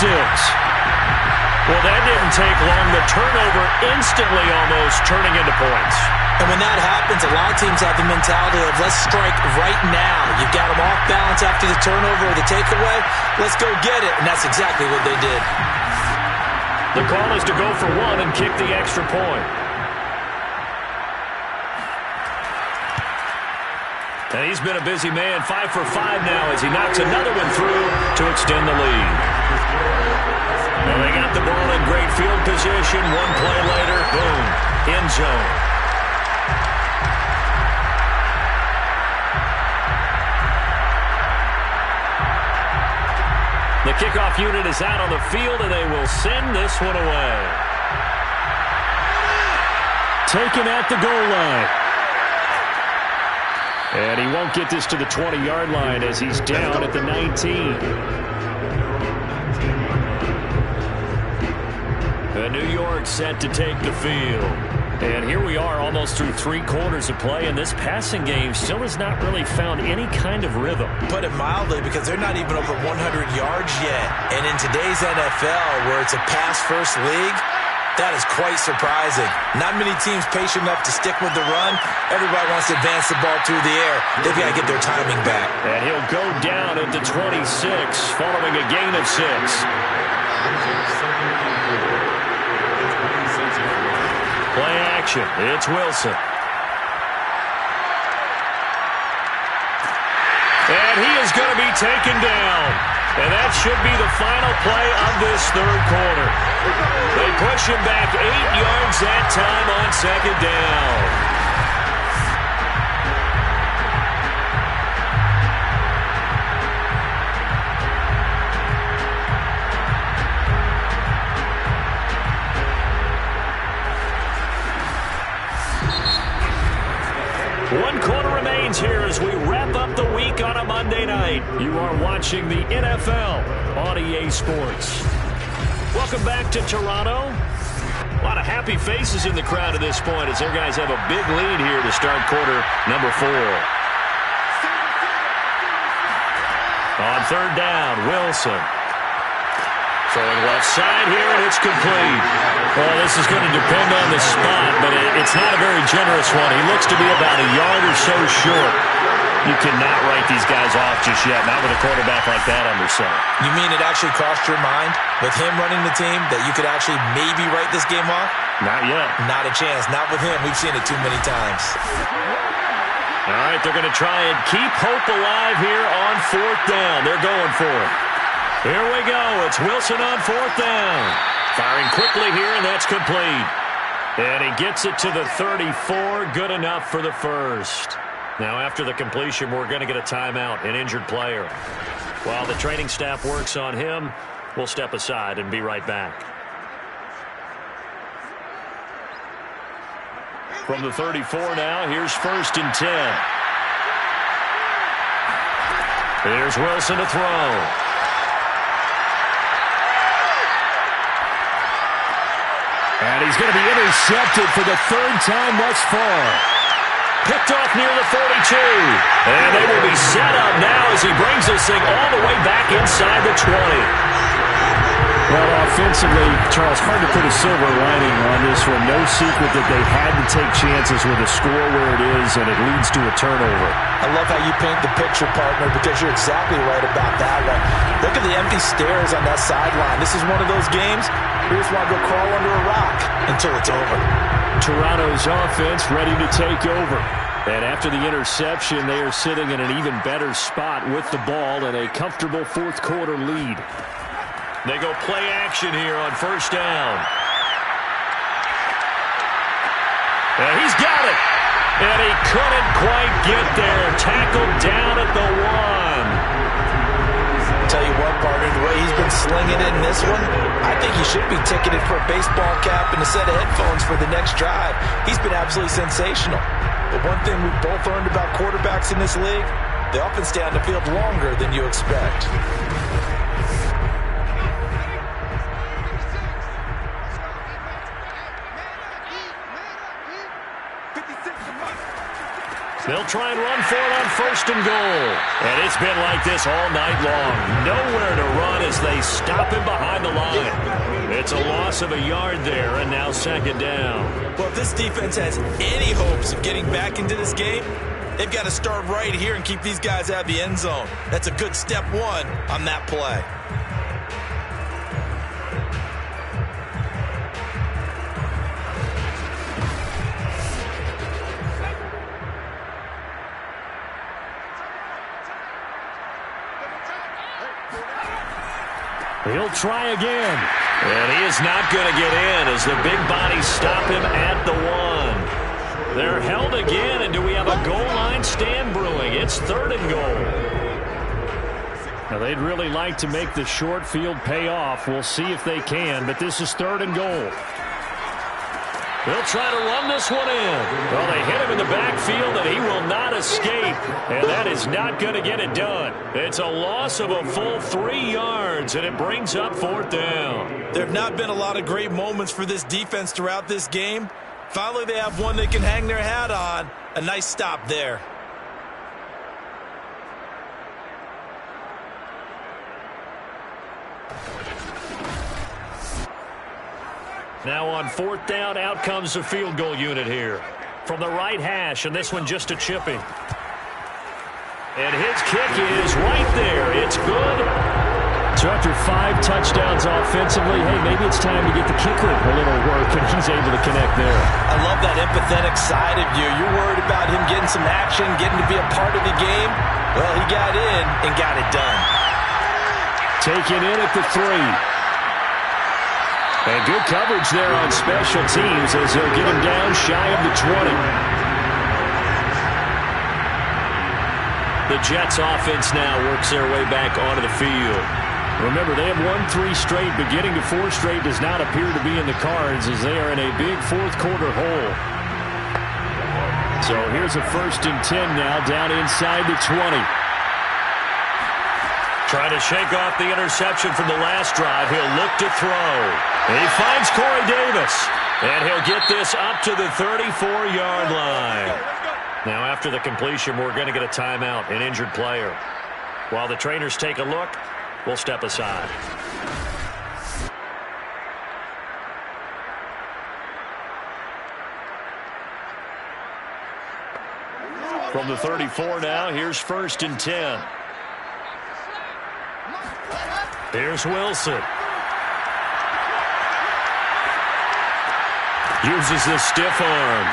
Well, that didn't take long. The turnover instantly almost turning into points. And when that happens, a lot of teams have the mentality of let's strike right now. You've got them off balance after the turnover or the takeaway. Let's go get it. And that's exactly what they did. The call is to go for 1 and kick the extra point. And he's been a busy man, 5 for 5 now as he knocks another one through to extend the lead. And they got the ball in great field position. 1 play later, boom, end zone. The kickoff unit is out on the field, and they will send this one away. Taken at the goal line. And he won't get this to the 20-yard line as he's down at the 19. New York set to take the field. And here we are almost through 3 quarters of play, and this passing game still has not really found any kind of rhythm. Put it mildly, because they're not even over 100 yards yet. And in today's NFL, where it's a pass-first league, that is quite surprising. Not many teams patient enough to stick with the run. Everybody wants to advance the ball through the air. They've got to get their timing back. And he'll go down at the 26 following a gain of 6. Play action. It's Wilson. And he is going to be taken down. And that should be the final play of this third quarter. They push him back 8 yards that time on 2nd down. One quarter remains here as we wrap up the week on a Monday night. You are watching the NFL on EA Sports. Welcome back to Toronto. A lot of happy faces in the crowd at this point as their guys have a big lead here to start quarter number 4. On third down, Wilson. Throwing left side here, and it's complete. Well, this is going to depend on the spot, but it's not a very generous one. He looks to be about a yard or so short. You cannot write these guys off just yet, not with a quarterback like that under center. You mean it actually crossed your mind with him running the team that you could actually maybe write this game off? Not yet. Not a chance. Not with him. We've seen it too many times. All right, they're going to try and keep hope alive here on fourth down. They're going for it. Here we go. It's Wilson on fourth down. Firing quickly here, and that's complete. And he gets it to the 34. Good enough for the first. Now, after the completion, we're going to get a timeout, an injured player. While the training staff works on him, we'll step aside and be right back. From the 34 now, here's first and 10. Here's Wilson to throw. And he's going to be intercepted for the third time thus far. Picked off near the 42. And they will be set up now as he brings this thing all the way back inside the 20. Well, offensively, Charles, hard to put a silver lining on this one. No secret that they had to take chances with a score where it is, and it leads to a turnover. I love how you paint the picture, partner, because you're exactly right about that one. Look at the empty stares on that sideline. This is one of those games you just want to go crawl under a rock until it's over. Toronto's offense ready to take over. And after the interception, they are sitting in an even better spot with the ball and a comfortable fourth quarter lead. They go play action here on first down. And he's got it. And he couldn't quite get there. Tackled down at the 1. Tell you what, partner, the way he's been slinging it in this one, I think he should be ticketed for a baseball cap and a set of headphones for the next drive. He's been absolutely sensational. But one thing we've both learned about quarterbacks in this league, they often stay on the field longer than you expect. They'll try and run for it on first and goal. And it's been like this all night long. Nowhere to run as they stop him behind the line. It's a loss of a yard there, and now second down. Well, if this defense has any hopes of getting back into this game, they've got to start right here and keep these guys out of the end zone. That's a good step one on that play. He'll try again. And he is not going to get in as the big bodies stop him at the 1. They're held again, and do we have a goal line stand brewing? It's third and goal. Now, they'd really like to make the short field pay off. We'll see if they can, but this is third and goal. They'll try to run this one in. Well, they hit him in the backfield, and he will not escape. And that is not going to get it done. It's a loss of a full 3 yards, and it brings up fourth down. There have not been a lot of great moments for this defense throughout this game. Finally, they have one they can hang their hat on. A nice stop there. Now on fourth down, out comes the field goal unit here. From the right hash, and this one just a chipping. And his kick is right there. It's good. So after 5 touchdowns offensively, hey, maybe it's time to get the kicker a little work, and he's able to connect there. I love that empathetic side of you. You're worried about him getting some action, getting to be a part of the game. Well, he got in and got it done. Taken in at the 3. And good coverage there on special teams as they'll get him down shy of the 20. The Jets offense now works their way back onto the field. Remember, they have won 3 straight, but getting to 4 straight does not appear to be in the cards as they are in a big fourth quarter hole. So here's a first and 10 now down inside the 20. Trying to shake off the interception from the last drive. He'll look to throw. And he finds Corey Davis. And he'll get this up to the 34-yard line. Now, after the completion, we're going to get a timeout, an injured player. While the trainers take a look, we'll step aside. From the 34 now, here's 1st and 10. Here's Wilson. Uses the stiff arm.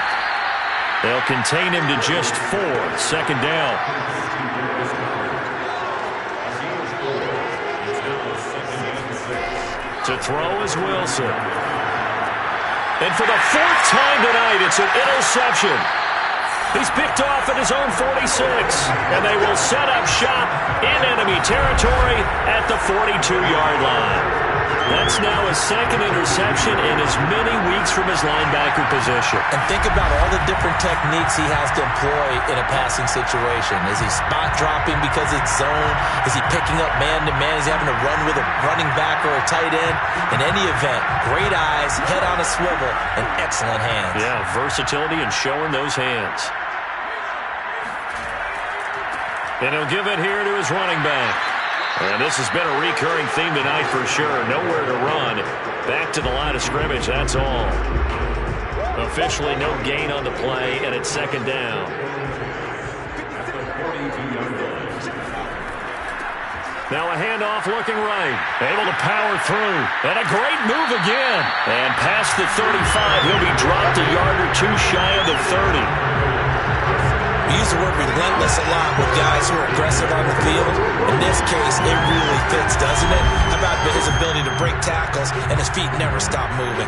They'll contain him to just 4. 2nd down. To throw is Wilson. And for the 4th time tonight, it's an interception. He's picked off at his own 46, and they will set up shop in enemy territory at the 42-yard line. That's now his 2nd interception in as many weeks from his linebacker position. And think about all the different techniques he has to employ in a passing situation. Is he spot dropping because it's zone? Is he picking up man-to-man? Is he having to run with a running back or a tight end? In any event, great eyes, head on a swivel, and excellent hands. Yeah, versatility and showing those hands. And he'll give it here to his running back. And this has been a recurring theme tonight for sure. Nowhere to run. Back to the line of scrimmage, that's all. Officially no gain on the play, and it's 2nd down. Now a handoff looking right. Able to power through. And a great move again. And past the 35, he'll be dropped a yard or 2 shy of the 30. We use the word relentless a lot with guys who are aggressive on the field. In this case, it really fits, doesn't it? How about his ability to break tackles and his feet never stop moving?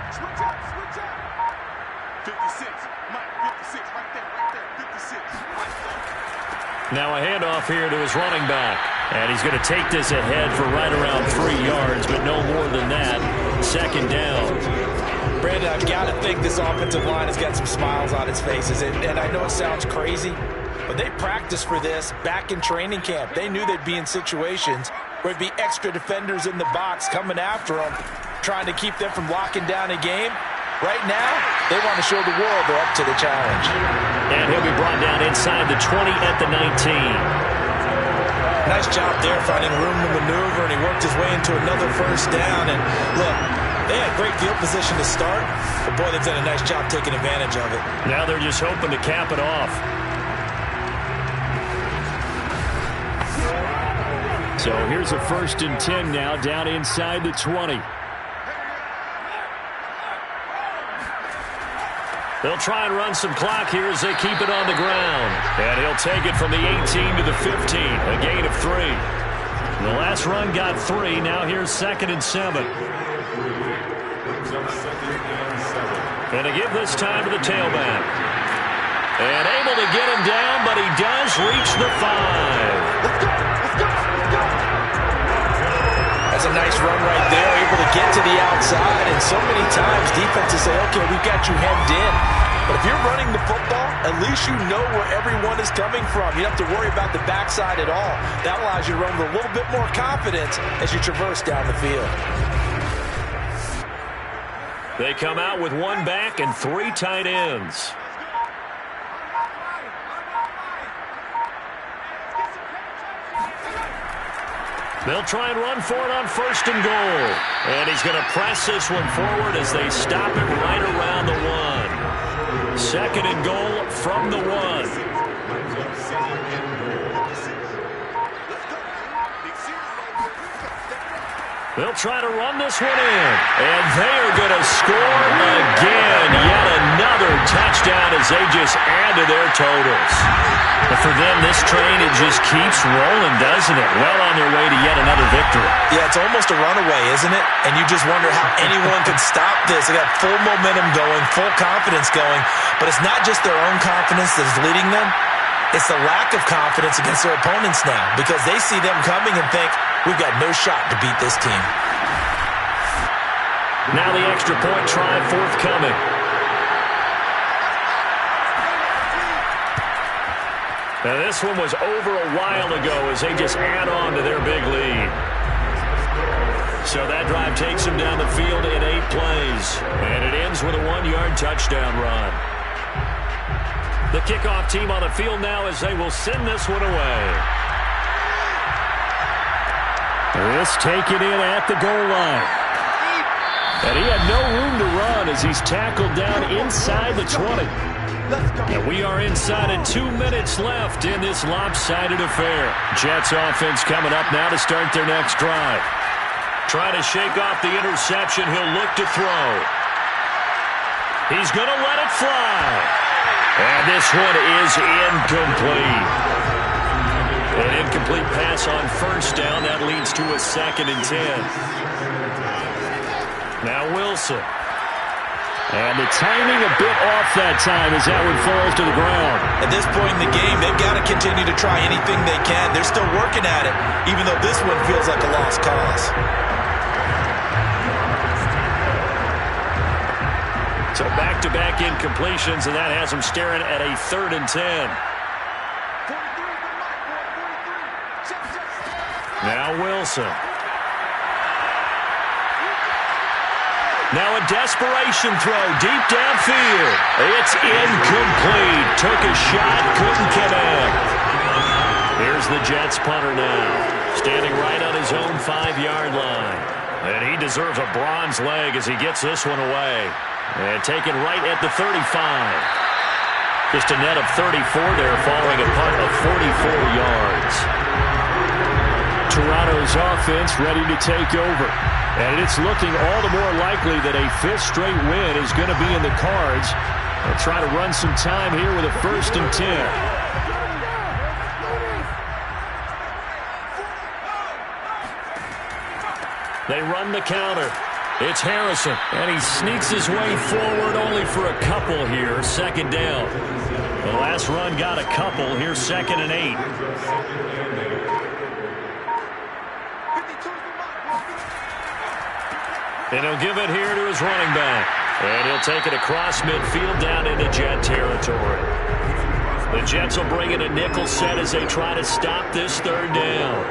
Switch up. 56. Mike, 56. Right there. 56. Now a handoff here to his running back. And he's going to take this ahead for right around 3 yards, but no more than that. 2nd down. Brandon, I've got to think this offensive line has got some smiles on its faces. And I know it sounds crazy, but they practiced for this back in training camp. They knew they'd be in situations where there'd be extra defenders in the box coming after them, trying to keep them from locking down a game. Right now, they want to show the world they're up to the challenge. And he'll be brought down inside the 20 at the 19. Nice job there finding room to maneuver, and he worked his way into another 1st down. And look, they had great field position to start, but boy, they've done a nice job taking advantage of it. Now they're just hoping to cap it off. So here's a 1st and 10 now, down inside the 20. They'll try and run some clock here as they keep it on the ground. And he'll take it from the 18 to the 15, a gain of 3. The last run got 3. Now here's 2nd and 7. And to give this time to the tailback. And able to get him down, but he does reach the 5. That's a nice run right there, able to get to the outside. And so many times defenses say, okay, we've got you hemmed in. But if you're running the football, at least you know where everyone is coming from. You don't have to worry about the backside at all. That allows you to run with a little bit more confidence as you traverse down the field. They come out with 1 back and 3 tight ends. They'll try and run for it on 1st and goal. And he's going to press this one forward as they stop it right around the 1. 2nd and goal from the 1. They'll try to run this one in. And they are going to score again. Yet another touchdown as they just add to their totals. But for them, this train, it just keeps rolling, doesn't it? Well on their way to yet another victory. Yeah, it's almost a runaway, isn't it? And you just wonder how anyone could stop this. They got full momentum going, full confidence going. But it's not just their own confidence that's leading them. It's the lack of confidence against their opponents now, because they see them coming and think, we've got no shot to beat this team. Now the extra point try forthcoming. Now this one was over a while ago as they just add on to their big lead. So that drive takes them down the field in 8 plays. And it ends with a 1-yard touchdown run. The kickoff team on the field now as they will send this one away. This taken in at the goal line. And he had no room to run as he's tackled down inside the 20. And we are inside of 2 minutes left in this lopsided affair. Jets offense coming up now to start their next drive. Trying to shake off the interception. He'll look to throw. He's going to let it fly. And this one is incomplete. An incomplete pass on first down. That leads to a 2nd and 10. Now Wilson. And the timing a bit off that time as that one falls to the ground. At this point in the game, they've got to continue to try anything they can. They're still working at it, even though this one feels like a lost cause. So back-to-back incompletions, and that has them staring at a 3rd and 10. Now Wilson. Now a desperation throw deep downfield. It's incomplete. Took a shot, couldn't connect. Here's the Jets punter now, standing right on his own 5-yard line. And he deserves a bronze leg as he gets this one away. And taken right at the 35. Just a net of 34 there, following a punt of 44 yards. Toronto's offense ready to take over. And it's looking all the more likely that a 5th straight win is going to be in the cards. They'll try to run some time here with a 1st and 10. They run the counter. It's Harrison, and he sneaks his way forward only for a couple here. 2nd down. The last run got a couple. Here's 2nd and 8. And he'll give it here to his running back. And he'll take it across midfield down into Jet territory. The Jets will bring in a nickel set as they try to stop this 3rd down.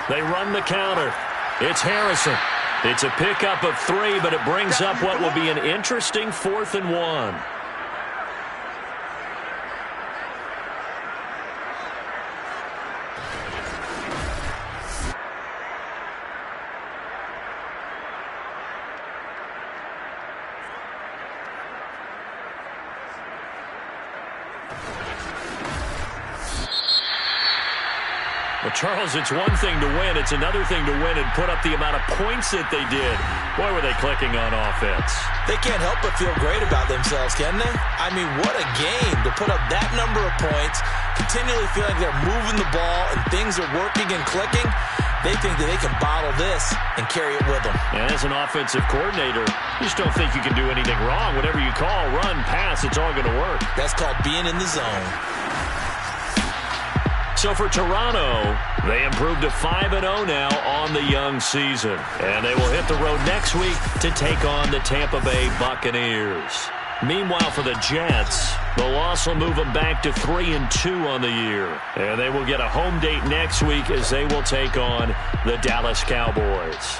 They run the counter. It's Harrison. It's a pickup of 3, but it brings up what will be an interesting 4th and 1. Well, Charles, it's one thing to win. It's another thing to win and put up the amount of points that they did. Boy, were they clicking on offense. They can't help but feel great about themselves, can they? I mean, what a game to put up that number of points, continually feeling like they're moving the ball and things are working and clicking. They think that they can bottle this and carry it with them. And as an offensive coordinator, you just don't think you can do anything wrong. Whatever you call, run, pass, it's all going to work. That's called being in the zone. So for Toronto, they improved to 5-0 now on the young season. And they will hit the road next week to take on the Tampa Bay Buccaneers. Meanwhile, for the Jets, the loss will move them back to 3-2 on the year. And they will get a home date next week as they will take on the Dallas Cowboys.